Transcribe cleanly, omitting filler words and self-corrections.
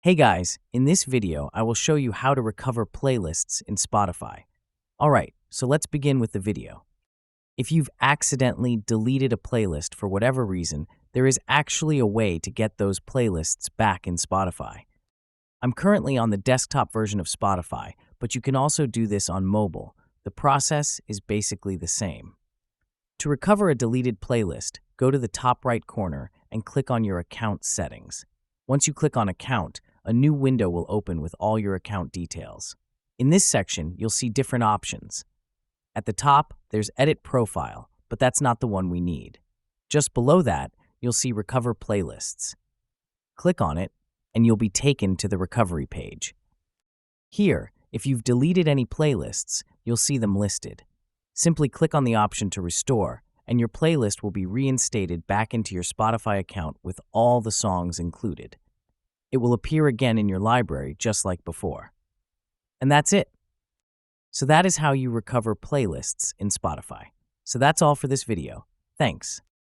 Hey guys, in this video, I will show you how to recover playlists in Spotify. Alright, so let's begin with the video. If you've accidentally deleted a playlist for whatever reason, there is actually a way to get those playlists back in Spotify. I'm currently on the desktop version of Spotify, but you can also do this on mobile. The process is basically the same. To recover a deleted playlist, go to the top right corner and click on your account settings. Once you click on Account, a new window will open with all your account details. In this section, you'll see different options. At the top, there's Edit Profile, but that's not the one we need. Just below that, you'll see Recover Playlists. Click on it, and you'll be taken to the recovery page. Here, if you've deleted any playlists, you'll see them listed. Simply click on the option to restore, and your playlist will be reinstated back into your Spotify account with all the songs included. It will appear again in your library just like before. And that's it. So that is how you recover playlists in Spotify. So that's all for this video. Thanks.